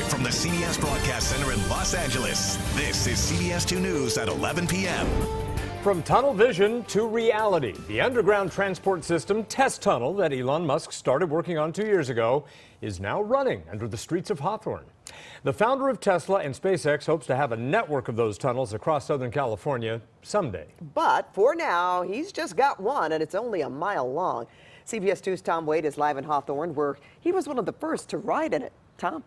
Live from the CBS Broadcast Center in Los Angeles, this is CBS 2 News at 11 p.m. From tunnel vision to reality, the underground transport system test tunnel that Elon Musk started working on 2 years ago is now running under the streets of Hawthorne. The founder of Tesla and SpaceX hopes to have a network of those tunnels across Southern California someday. But for now, he's just got one, and it's only a mile long. CBS 2's Tom Wade is live in Hawthorne, where he was one of the first to ride in it. Tom?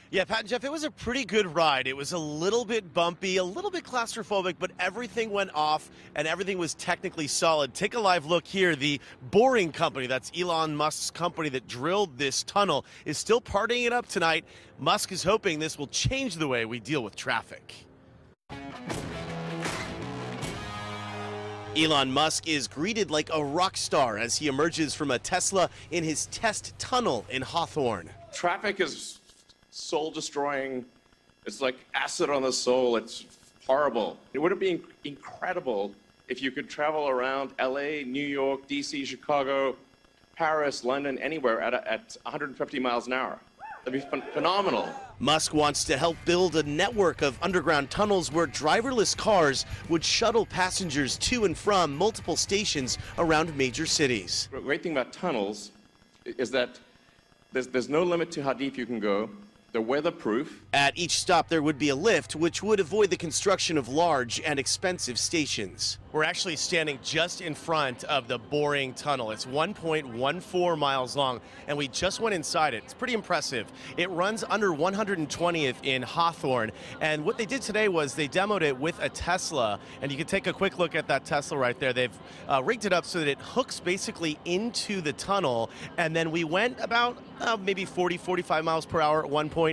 Yeah, Pat and Jeff, it was a pretty good ride. It was a little bit bumpy, a little bit claustrophobic, but everything went off and everything was technically solid. Take a live look here. The Boring Company, that's Elon Musk's company that drilled this tunnel, is still partying it up tonight. Musk is hoping this will change the way we deal with traffic. Elon Musk is greeted like a rock star as he emerges from a Tesla in his test tunnel in Hawthorne. Traffic is soul-destroying. It's like acid on the soul. It's horrible. It would have been incredible if you could travel around LA, New York, DC, Chicago, Paris, London, anywhere at 150 miles an hour. That'd be phenomenal. Musk wants to help build a network of underground tunnels where driverless cars would shuttle passengers to and from multiple stations around major cities. The great thing about tunnels is that there's no limit to how deep you can go. They're weatherproof. At each stop, there would be a lift, which would avoid the construction of large and expensive stations. We're actually standing just in front of the Boring Tunnel. It's 1.14 miles long, and we just went inside it. It's pretty impressive. It runs under 120th in Hawthorne, and what they did today was they demoed it with a Tesla, and you can take a quick look at that Tesla right there. They've rigged it up so that it hooks basically into the tunnel, and then we went about maybe 40, 45 miles per hour at one point.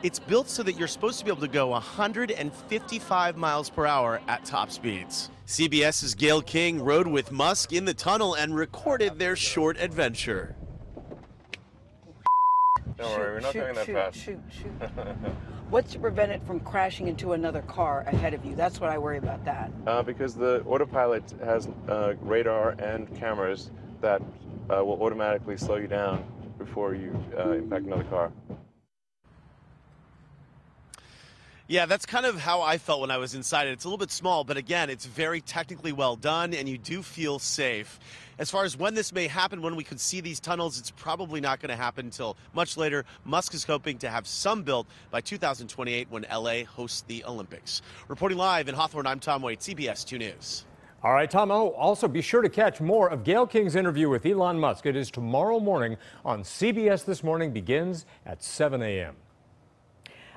It's built so that you're supposed to be able to go 155 miles per hour at top speeds. CBS's Gayle King rode with Musk in the tunnel and recorded their short adventure. Don't worry, we're not going that fast. Shoot. What's to prevent it from crashing into another car ahead of you? That's what I worry about that. Because the autopilot has radar and cameras that will automatically slow you down before you impact another car. Yeah, that's kind of how I felt when I was inside it. It's a little bit small, but again, it's very technically well done, and you do feel safe. As far as when this may happen, when we could see these tunnels, it's probably not going to happen until much later. Musk is hoping to have some built by 2028 when LA hosts the Olympics. Reporting live in Hawthorne, I'm Tom Wade, CBS 2 News. All right, Tom. Also, be sure to catch more of Gayle King's interview with Elon Musk. It is tomorrow morning on CBS This Morning, begins at 7 a.m.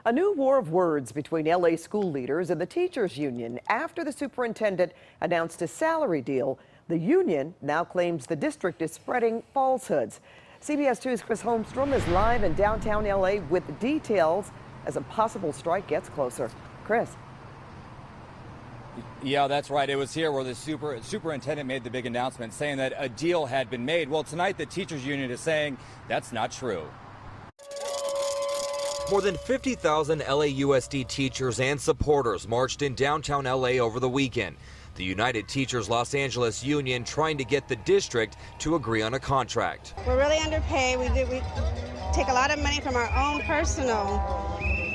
A new war of words between LA school leaders and the teachers union after the superintendent announced a salary deal. The union now claims the district is spreading falsehoods. CBS 2's Chris Holmstrom is live in downtown LA with details as a possible strike gets closer. Chris. Yeah, that's right. It was here where the superintendent made the big announcement saying that a deal had been made. Well, tonight the teachers union is saying that's not true. More than 50,000 LAUSD teachers and supporters marched in downtown LA over the weekend. The United Teachers Los Angeles Union trying to get the district to agree on a contract. We're really underpaid. We take a lot of money from our own personal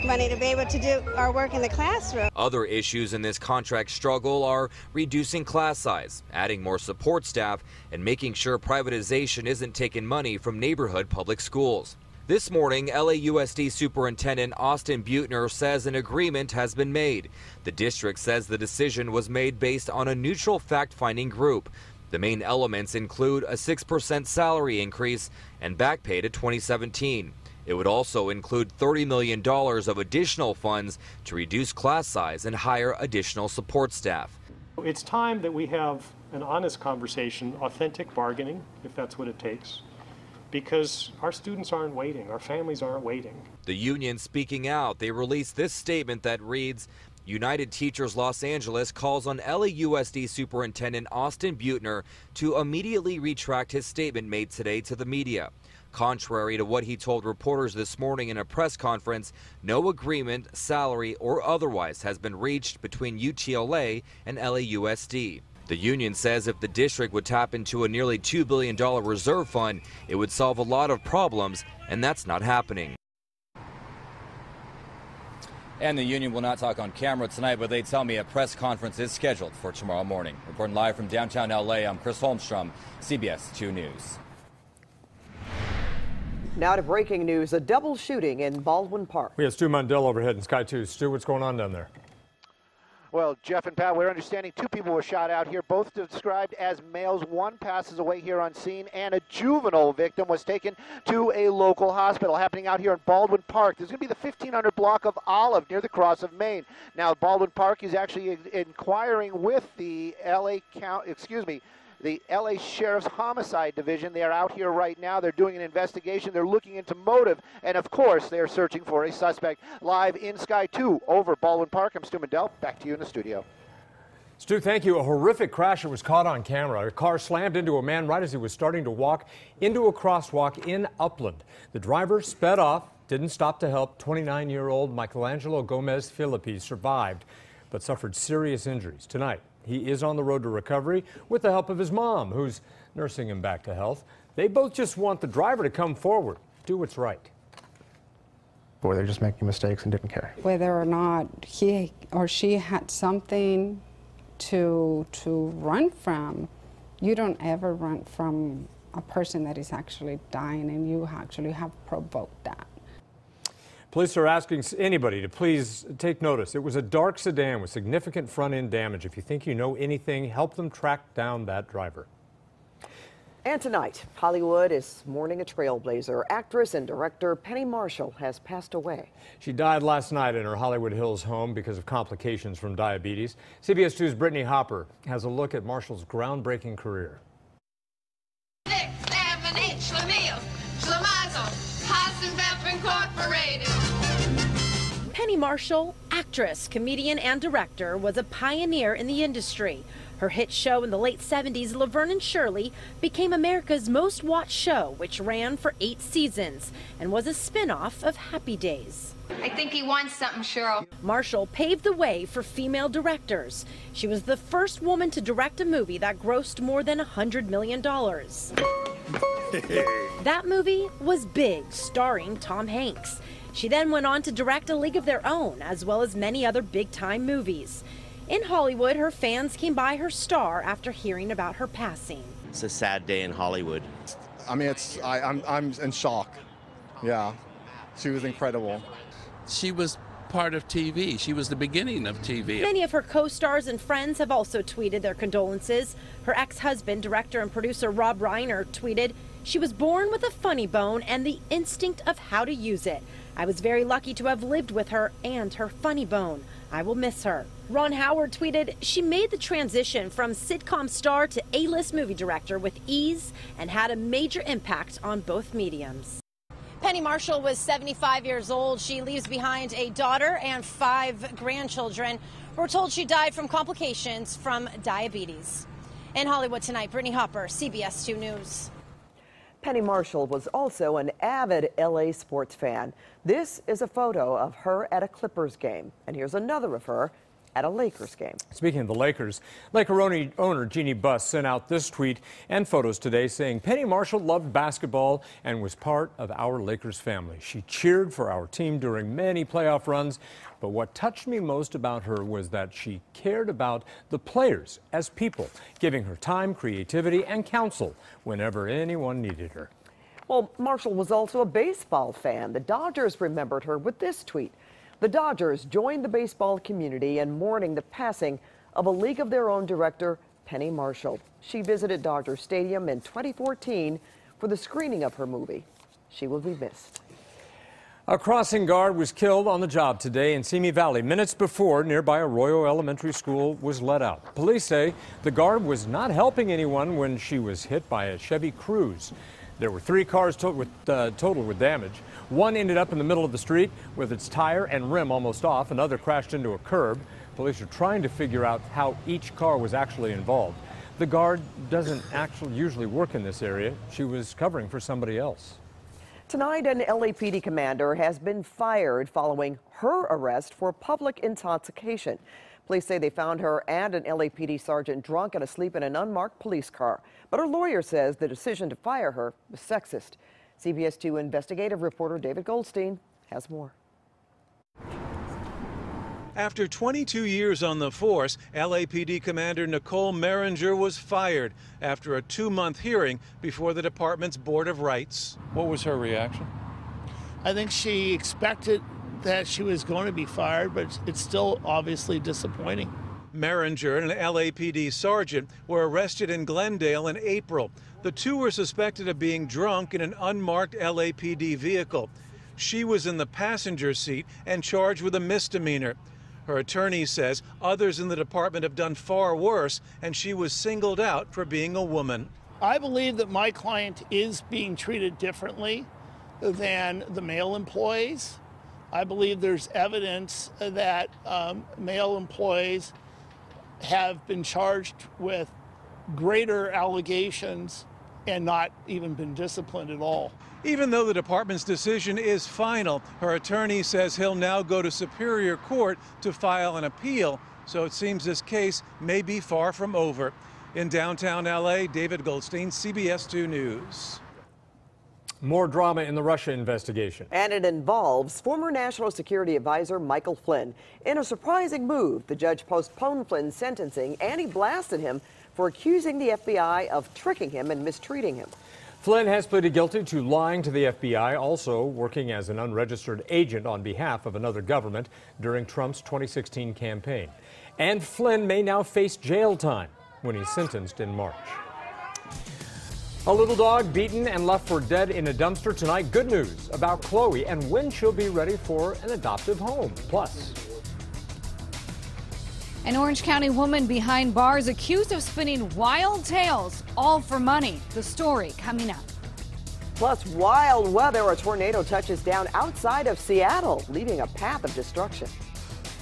money to be able to do our work in the classroom. Other issues in this contract struggle are reducing class size, adding more support staff, and making sure privatization isn't taking money from neighborhood public schools. This morning, LAUSD Superintendent Austin Buettner says an agreement has been made. The district says the decision was made based on a neutral fact-finding group. The main elements include a 6% salary increase and back pay to 2017. It would also include $30 million of additional funds to reduce class size and hire additional support staff. It's time that we have an honest conversation, authentic bargaining, if that's what it takes. Because our students aren't waiting, our families aren't waiting. The union speaking out, they released this statement that reads, United Teachers Los Angeles calls on LAUSD Superintendent Austin Buettner to immediately retract his statement made today to the media. Contrary to what he told reporters this morning in a press conference, no agreement, salary, or otherwise has been reached between UTLA and LAUSD. The union says if the district would tap into a nearly $2 billion reserve fund, it would solve a lot of problems, and that's not happening. And the union will not talk on camera tonight, but they tell me a press conference is scheduled for tomorrow morning. Reporting live from downtown LA, I'm Chris Holmstrom, CBS 2 News. Now to breaking news, a double shooting in Baldwin Park. We have Stu Mundell overhead in Sky 2. Stu, what's going on down there? Well, Jeff and Pat, we're understanding 2 people were shot out here, both described as males. 1 passes away here on scene, and a juvenile victim was taken to a local hospital. Happening out here in Baldwin Park. This is going to be the 1500 block of Olive near the Cross of Maine. Now, Baldwin Park is actually inquiring with the the LA Sheriff's Homicide Division. They are out here right now. They're doing an investigation. They're looking into motive. And, of course, they're searching for a suspect. Live in Sky 2 over Baldwin Park, I'm Stu Mundell. Back to you in the studio. Stu, thank you. A horrific crash that was caught on camera. A car slammed into a man right as he was starting to walk into a crosswalk in Upland. The driver sped off, didn't stop to help. 29-year-old Michelangelo Gomez Philippi survived, but suffered serious injuries. Tonight, he is on the road to recovery with the help of his mom, who's nursing him back to health. They both just want the driver to come forward, do what's right. Or they're just making mistakes and didn't care. Whether or not he or she had something to run from, you don't ever run from a person that is actually dying, and you actually have provoked that. Police are asking anybody to please take notice. It was a dark sedan with significant front-end damage. If you think you know anything, help them track down that driver. And tonight, Hollywood is mourning a trailblazer. Actress and director Penny Marshall has passed away. She died last night in her Hollywood Hills home because of complications from diabetes. CBS 2's Brittney Hopper has a look at Marshall's groundbreaking career. Penny Marshall, actress, comedian, and director, was a pioneer in the industry. Her hit show in the late 70s, Laverne and Shirley, became America's most watched show, which ran for 8 seasons and was a spin-off of Happy Days. I think he wants something, Cheryl. Marshall paved the way for female directors. She was the first woman to direct a movie that grossed more than $100 million. That movie was Big, starring Tom Hanks. She then went on to direct A League of Their Own, as well as many other big-time movies. In Hollywood, her fans came by her star after hearing about her passing. It's a sad day in Hollywood. I mean, I'm in shock. Yeah, she was incredible. She was part of TV. She was the beginning of TV. Many of her co-stars and friends have also tweeted their condolences. Her ex-husband, director and producer Rob Reiner, tweeted, "She was born with a funny bone and the instinct of how to use it. I was very lucky to have lived with her and her funny bone. I will miss her." Ron Howard tweeted, "She made the transition from sitcom star to A-list movie director with ease and had a major impact on both mediums." Penny Marshall was 75 years old. She leaves behind a daughter and 5 grandchildren. We're told she died from complications from diabetes. In Hollywood tonight, Brittney Hopper, CBS 2 News. Penny Marshall was also an avid LA sports fan. This is a photo of her at a Clippers game, and here's another of her at a Lakers game. Speaking of the Lakers, Laker owner Jeannie Buss sent out this tweet and photos today saying Penny Marshall loved basketball and was part of our Lakers family. She cheered for our team during many playoff runs, but what touched me most about her was that she cared about the players as people, giving her time, creativity, and counsel whenever anyone needed her. Well, Marshall was also a baseball fan. The Dodgers remembered her with this tweet. The Dodgers joined the baseball community in mourning the passing of A League of Their Own director, Penny Marshall. She visited Dodger Stadium in 2014 for the screening of her movie. She will be missed. A crossing guard was killed on the job today in Simi Valley minutes before nearby Arroyo Elementary School was let out. Police say the guard was not helping anyone when she was hit by a Chevy Cruze. There were 3 cars totaled with damage. One ended up in the middle of the street with its tire and rim almost off. Another crashed into a curb. Police are trying to figure out how each car was actually involved. The guard doesn't actually usually work in this area. She was covering for somebody else. Tonight, an LAPD commander has been fired following her arrest for public intoxication. Police say they found her and an LAPD sergeant drunk and asleep in an unmarked police car. But her lawyer says the decision to fire her was sexist. CBS 2 investigative reporter David Goldstein has more. After 22 years on the force, LAPD Commander Nicole Merringer was fired after a 2-month hearing before the department's Board of Rights. What was her reaction? I think she expected that she was going to be fired, but it's still obviously disappointing. Merringer and an LAPD sergeant were arrested in Glendale in April. The two were suspected of being drunk in an unmarked LAPD vehicle. She was in the passenger seat and charged with a misdemeanor. Her attorney says others in the department have done far worse, and she was singled out for being a woman. I believe that my client is being treated differently than the male employees. I believe there's evidence that male employees have been charged with greater allegations and not even been disciplined at all. Even though the department's decision is final, her attorney says he'll now go to Superior Court to file an appeal, so it seems this case may be far from over. In downtown LA, David Goldstein, CBS 2 News. More drama in the Russia investigation. And it involves former National Security Advisor Michael Flynn. In a surprising move, the judge postponed Flynn's sentencing, and he blasted him for accusing the FBI of tricking him and mistreating him. Flynn has pleaded guilty to lying to the FBI, also working as an unregistered agent on behalf of another government during Trump's 2016 campaign. And Flynn may now face jail time when he's sentenced in March. A little dog beaten and left for dead in a dumpster tonight. Good news about Chloe and when she'll be ready for an adoptive home. Plus, an Orange County woman behind bars accused of spinning wild tales, all for money. The story coming up. Plus, wild weather. A tornado touches down outside of Seattle, leaving a path of destruction.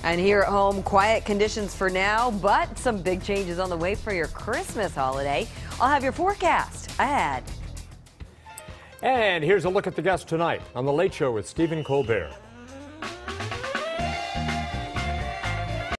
And here at home, quiet conditions for now, but some big changes on the way for your Christmas holiday. I'll have your forecast ahead. and here's a look at the guests tonight on The Late Show with Stephen Colbert.